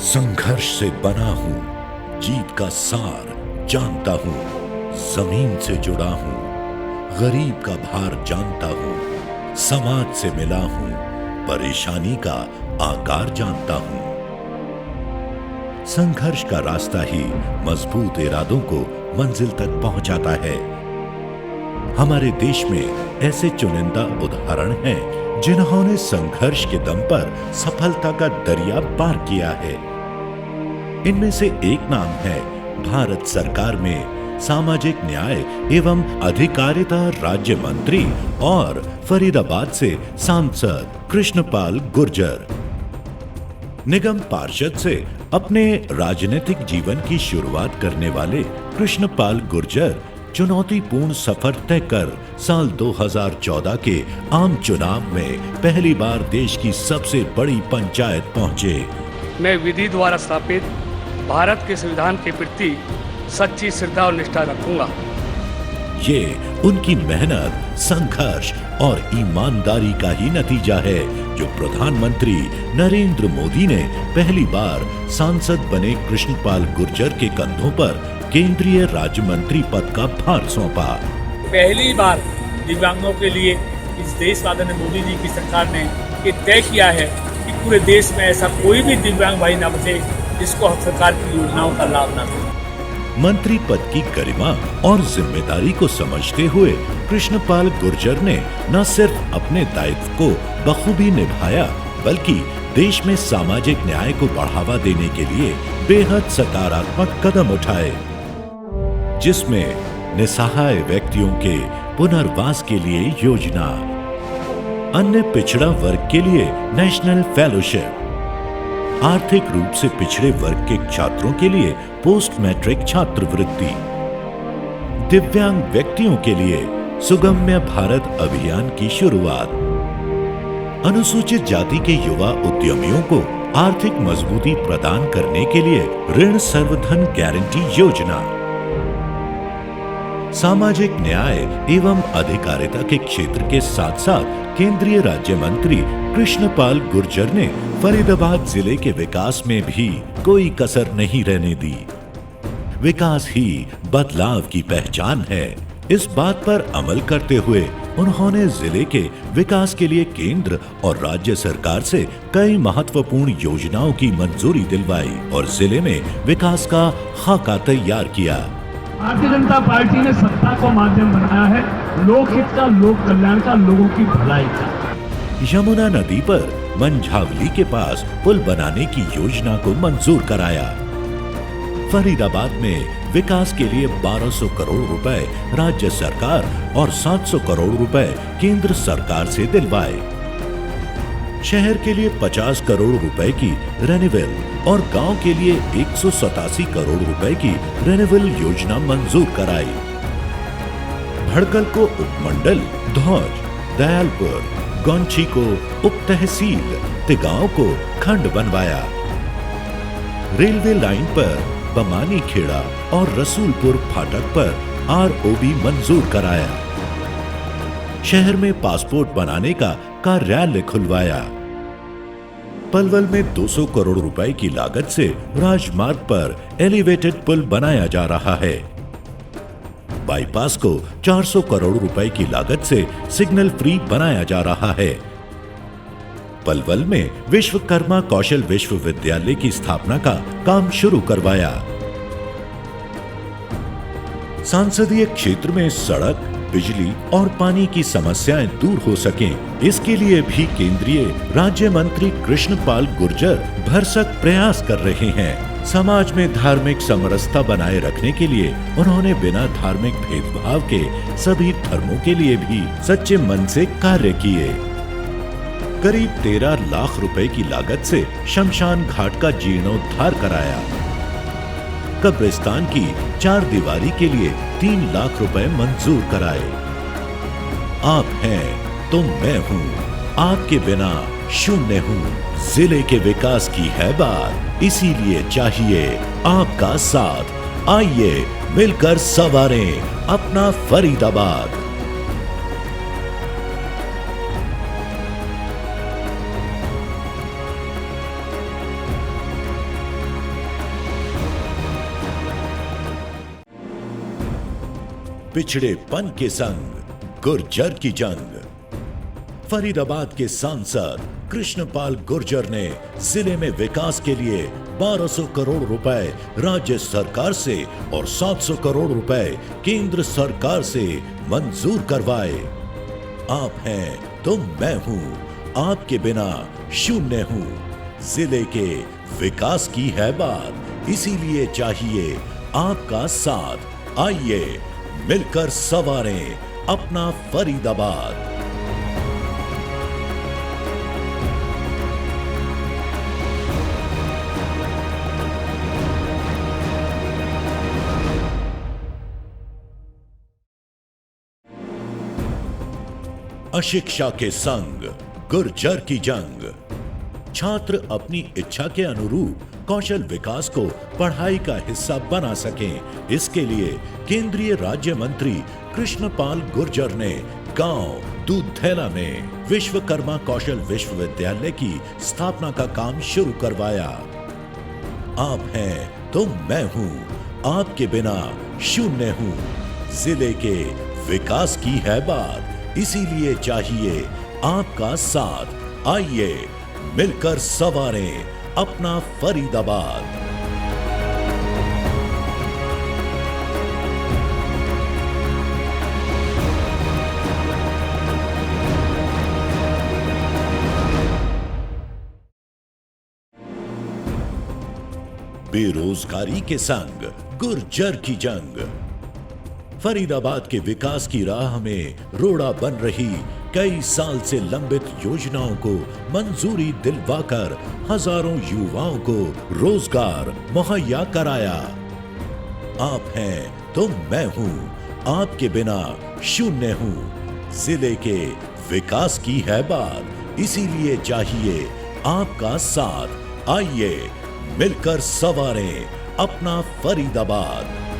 संघर्ष से बना हूं, जीत का सार जानता हूं, जमीन से जुड़ा हूं, गरीब का भार जानता हूं, समाज से मिला हूं, परेशानी का आकार जानता हूं। संघर्ष का रास्ता ही मजबूत इरादों को मंजिल तक पहुंचाता है। हमारे देश में ऐसे चुनिंदा उदाहरण हैं जिन्होंने संघर्ष के दम पर सफलता का दरिया पार किया है। इनमें से एक नाम है भारत सरकार में सामाजिक न्याय एवं अधिकारिता राज्य मंत्री और फरीदाबाद से सांसद कृष्णपाल गुर्जर। निगम पार्षद से अपने राजनीतिक जीवन की शुरुआत करने वाले कृष्णपाल गुर्जर चुनौतीपूर्ण सफर तय कर साल 2014 के आम चुनाव में पहली बार देश की सबसे बड़ी पंचायत पहुंचे। मैं विधि द्वारा स्थापित भारत के संविधान के प्रति सच्ची श्रद्धा और निष्ठा रखूंगा। ये उनकी मेहनत, संघर्ष और ईमानदारी का ही नतीजा है जो प्रधानमंत्री नरेंद्र मोदी ने पहली बार सांसद बने कृष्णपाल गुर्जर के कंधों पर केंद्रीय राज्य मंत्री पद का भार सौंपा। पहली बार दिव्यांगों के लिए इस देश आदरणीय मोदी जी की सरकार ने ये तय किया है कि पूरे देश में ऐसा कोई भी दिव्यांग भाई न बचे जिसको हम सरकार की योजनाओं का लाभ न मिले। मंत्री पद की गरिमा और जिम्मेदारी को समझते हुए कृष्णपाल गुर्जर ने न सिर्फ अपने दायित्व को बखूबी निभाया बल्कि देश में सामाजिक न्याय को बढ़ावा देने के लिए बेहद सकारात्मक कदम उठाए, जिसमें निसहाय व्यक्तियों के पुनर्वास के लिए योजना, अन्य पिछड़ा वर्ग के लिए नेशनल फेलोशिप, आर्थिक रूप से पिछड़े वर्ग के छात्रों के लिए पोस्ट मैट्रिक छात्रवृत्ति, दिव्यांग व्यक्तियों के लिए सुगम्य भारत अभियान की शुरुआत, अनुसूचित जाति के युवा उद्यमियों को आर्थिक मजबूती प्रदान करने के लिए ऋण सर्वधन गारंटी योजना, सामाजिक न्याय एवं अधिकारिता के क्षेत्र के साथ साथ केंद्रीय राज्य मंत्री कृष्णपाल गुर्जर ने फरीदाबाद जिले के विकास में भी कोई कसर नहीं रहने दी। विकास ही बदलाव की पहचान है। इस बात पर अमल करते हुए उन्होंने जिले के विकास के लिए केंद्र और राज्य सरकार से कई महत्वपूर्ण योजनाओं की मंजूरी दिलवाई और जिले में विकास का खाका तैयार किया। भारतीय जनता पार्टी ने सत्ता को माध्यम बनाया है लोकहित का, लोक कल्याण का, लोगों की भलाई का। यमुना नदी पर मंझावली के पास पुल बनाने की योजना को मंजूर कराया। फरीदाबाद में विकास के लिए 1200 करोड़ रुपए राज्य सरकार और 700 करोड़ रुपए केंद्र सरकार से दिलवाए। शहर के लिए 50 करोड़ रुपए की रेन्यूअल और गांव के लिए 187 करोड़ रुपए की रेन्यूअल योजना मंजूर कराई। भड़कल को उपमंडल, धौज, दयालपुर, गौंची को उप तहसील, तिगांव को खंड बनवाया। रेलवे लाइन पर बमानी खेड़ा और रसूलपुर फाटक पर ROB मंजूर कराया। शहर में पासपोर्ट बनाने का कार्यालय खुलवाया। पलवल में 200 करोड़ रुपए की लागत से राजमार्ग पर एलिवेटेड पुल बनाया जा रहा है। बाईपास को 400 करोड़ रुपए की लागत से सिग्नल फ्री बनाया जा रहा है। पलवल में विश्वकर्मा कौशल विश्वविद्यालय की स्थापना का काम शुरू करवाया। संसदीय क्षेत्र में सड़क, बिजली और पानी की समस्याएं दूर हो सकें, इसके लिए भी केंद्रीय राज्य मंत्री कृष्णपाल गुर्जर भरसक प्रयास कर रहे हैं। समाज में धार्मिक समरसता बनाए रखने के लिए उन्होंने बिना धार्मिक भेदभाव के सभी धर्मों के लिए भी सच्चे मन से कार्य किए। करीब 13 लाख रुपए की लागत से शमशान घाट का जीर्णोद्धार कराया। कब्रिस्तान की 4 दीवारी के लिए 3 लाख रुपए मंजूर कराए। आप हैं तो मैं हूँ, आपके बिना शून्य हूँ। जिले के विकास की है बात, इसीलिए चाहिए आपका साथ। आइए मिलकर संवारें अपना फरीदाबाद। पिछड़ेपन के संग गुर्जर की जंग। फरीदाबाद के सांसद कृष्णपाल गुर्जर ने जिले में विकास के लिए 1200 करोड़ रुपए राज्य सरकार से और 700 करोड़ रुपए केंद्र सरकार से मंजूर करवाए। आप हैं तो मैं हूं, आपके बिना शून्य हूं। जिले के विकास की है बात, इसीलिए चाहिए आपका साथ। आइए मिलकर संवारें अपना फरीदाबाद। अशिक्षा के संग गुर्जर की जंग। छात्र अपनी इच्छा के अनुरूप कौशल विकास को पढ़ाई का हिस्सा बना सकें, इसके लिए केंद्रीय राज्य मंत्री कृष्णपाल गुर्जर ने गांव दूधैला में विश्वकर्मा कौशल विश्वविद्यालय की स्थापना का काम शुरू करवाया। आप हैं तो मैं हूं, आपके बिना शून्य हूं। जिले के विकास की है बात, इसीलिए चाहिए आपका साथ। आइए मिलकर संवारें अपना फरीदाबाद। बेरोजगारी के संग गुर्जर की जंग। फरीदाबाद के विकास की राह में रोड़ा बन रही कई साल से लंबित योजनाओं को मंजूरी दिलवाकर हजारों युवाओं को रोजगार मुहैया कराया। आप हैं तो मैं हूं, आपके बिना शून्य हूं। जिले के विकास की है बात, इसीलिए चाहिए आपका साथ। आइए मिलकर संवारें अपना फरीदाबाद।